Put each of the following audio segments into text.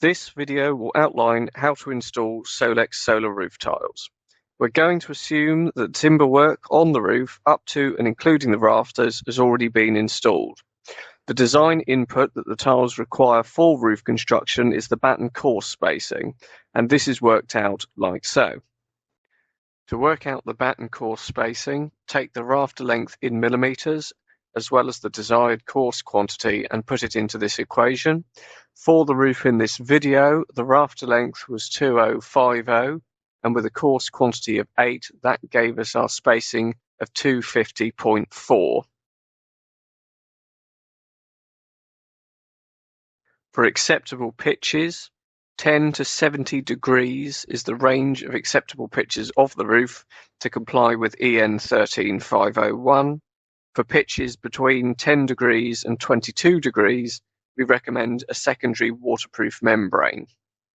This video will outline how to install Solex solar roof tiles. We're going to assume that timber work on the roof up to and including the rafters has already been installed. The design input that the tiles require for roof construction is the batten core spacing, and this is worked out like so. To work out the batten core spacing, take the rafter length in millimeters as well as the desired course quantity and put it into this equation. For the roof in this video, the rafter length was 2050, and with a course quantity of 8, that gave us our spacing of 250.4. For acceptable pitches, 10 to 70 degrees is the range of acceptable pitches of the roof to comply with EN 13501. For pitches between 10 degrees and 22 degrees, we recommend a secondary waterproof membrane.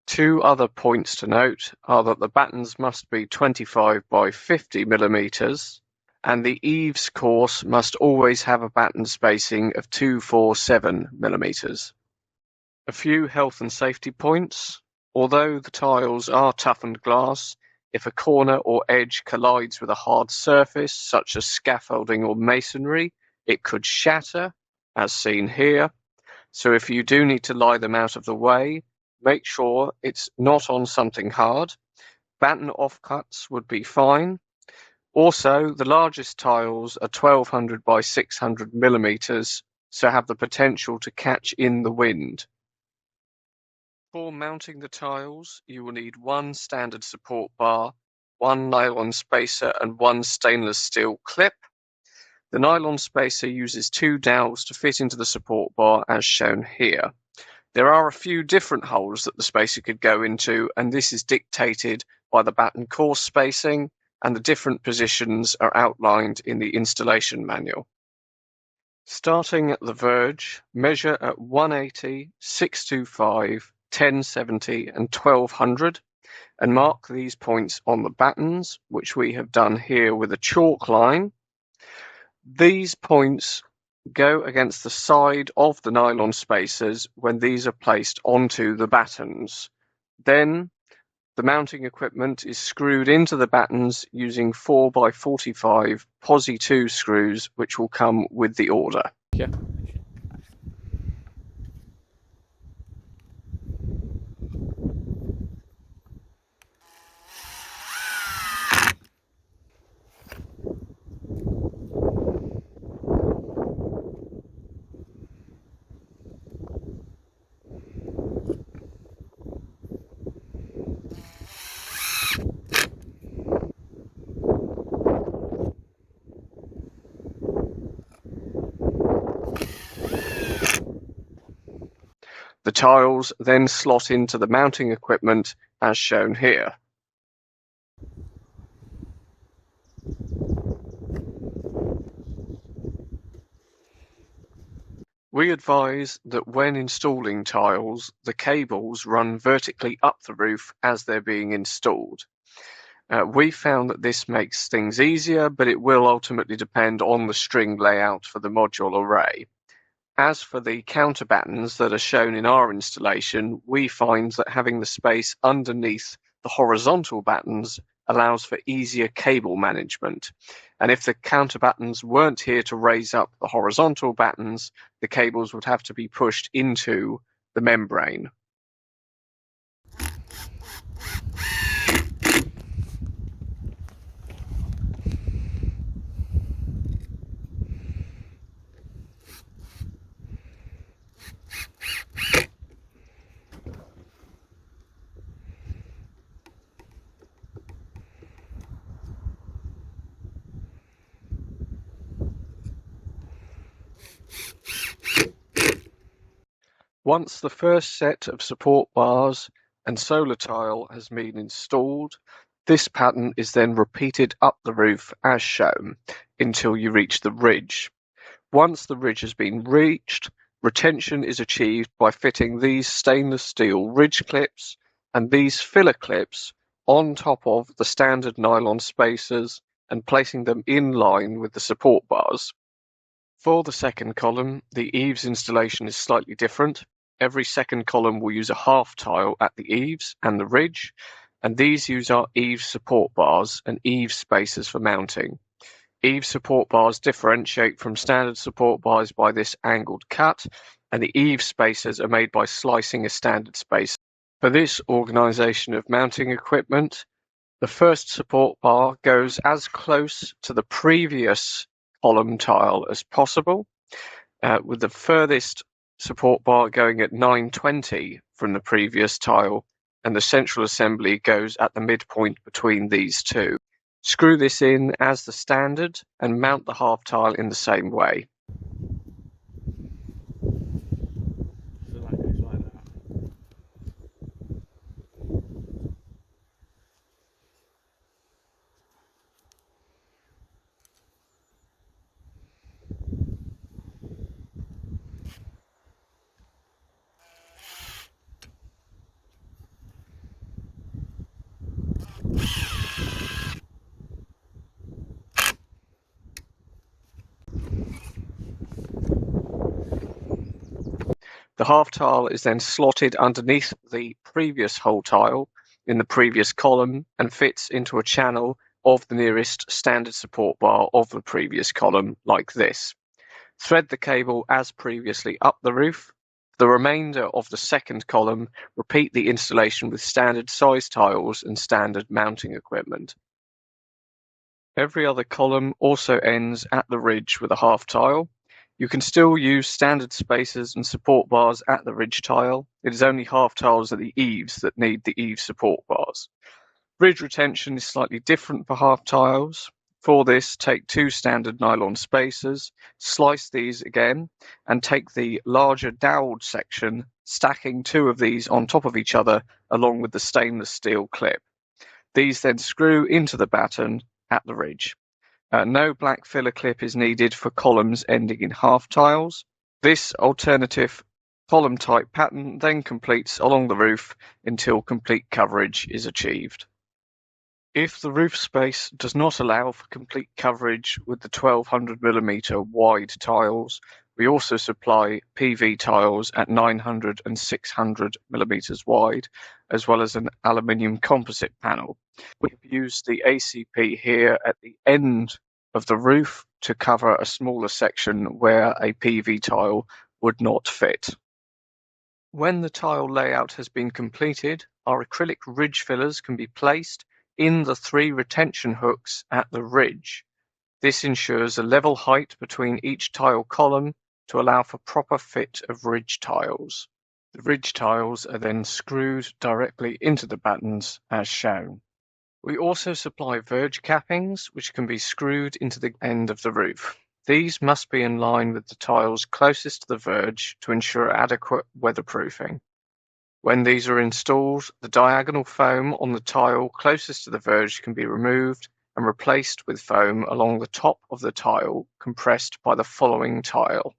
Two other points to note are that the battens must be 25 by 50 millimeters, and the eaves course must always have a batten spacing of 247 millimeters. A few health and safety points. Although the tiles are toughened glass, if a corner or edge collides with a hard surface, such as scaffolding or masonry, it could shatter, as seen here. So if you do need to lie them out of the way, make sure it's not on something hard. Batten offcuts would be fine. Also, the largest tiles are 1200 by 600 millimeters, so have the potential to catch in the wind. For mounting the tiles, you will need one standard support bar, one nylon spacer and one stainless steel clip. The nylon spacer uses two dowels to fit into the support bar as shown here. There are a few different holes that the spacer could go into, and this is dictated by the batten core spacing, and the different positions are outlined in the installation manual. Starting at the verge, measure at 180, 625, 1070 and 1200 and mark these points on the battens, which we have done here with a chalk line. These points go against the side of the nylon spacers when these are placed onto the battens. Then the mounting equipment is screwed into the battens using 4x45 Posi 2 screws, which will come with the order. Yeah. The tiles then slot into the mounting equipment as shown here. We advise that when installing tiles, the cables run vertically up the roof as they're being installed. We found that this makes things easier, but it will ultimately depend on the string layout for the module array. As for the counterbattens that are shown in our installation, we find that having the space underneath the horizontal battens allows for easier cable management. And if the counterbattens weren't here to raise up the horizontal battens, the cables would have to be pushed into the membrane. Once the first set of support bars and solar tile has been installed, this pattern is then repeated up the roof as shown until you reach the ridge. Once the ridge has been reached, retention is achieved by fitting these stainless steel ridge clips and these filler clips on top of the standard nylon spacers and placing them in line with the support bars. For the second column, the eaves installation is slightly different. Every second column will use a half tile at the eaves and the ridge, and these use our eaves support bars and eaves spacers for mounting. Eaves support bars differentiate from standard support bars by this angled cut, and the eaves spacers are made by slicing a standard spacer. For this organisation of mounting equipment, the first support bar goes as close to the previous column tile as possible, with the furthest support bar going at 920 from the previous tile, and the central assembly goes at the midpoint between these two. Screw this in as the standard and mount the half tile in the same way. So that goes like that. The half tile is then slotted underneath the previous whole tile in the previous column and fits into a channel of the nearest standard support bar of the previous column, like this. Thread the cable as previously up the roof. For the remainder of the second column, repeat the installation with standard size tiles and standard mounting equipment. Every other column also ends at the ridge with a half tile. You can still use standard spacers and support bars at the ridge tile. It is only half tiles at the eaves that need the eave support bars. Ridge retention is slightly different for half tiles. For this, take two standard nylon spacers, slice these again, and take the larger doweled section, stacking two of these on top of each other along with the stainless steel clip. These then screw into the batten at the ridge. No black filler clip is needed for columns ending in half tiles. This alternative column type pattern then completes along the roof until complete coverage is achieved. If the roof space does not allow for complete coverage with the 1200mm wide tiles, we also supply PV tiles at 900 and 600mm wide, as well as an aluminium composite panel. We've used the ACP here at the end of the roof to cover a smaller section where a PV tile would not fit. When the tile layout has been completed, our acrylic ridge fillers can be placed in the 3 retention hooks at the ridge. This ensures a level height between each tile column to allow for proper fit of ridge tiles. The ridge tiles are then screwed directly into the battens as shown. We also supply verge cappings, which can be screwed into the end of the roof. These must be in line with the tiles closest to the verge to ensure adequate weatherproofing. When these are installed, the diagonal foam on the tile closest to the verge can be removed and replaced with foam along the top of the tile compressed by the following tile.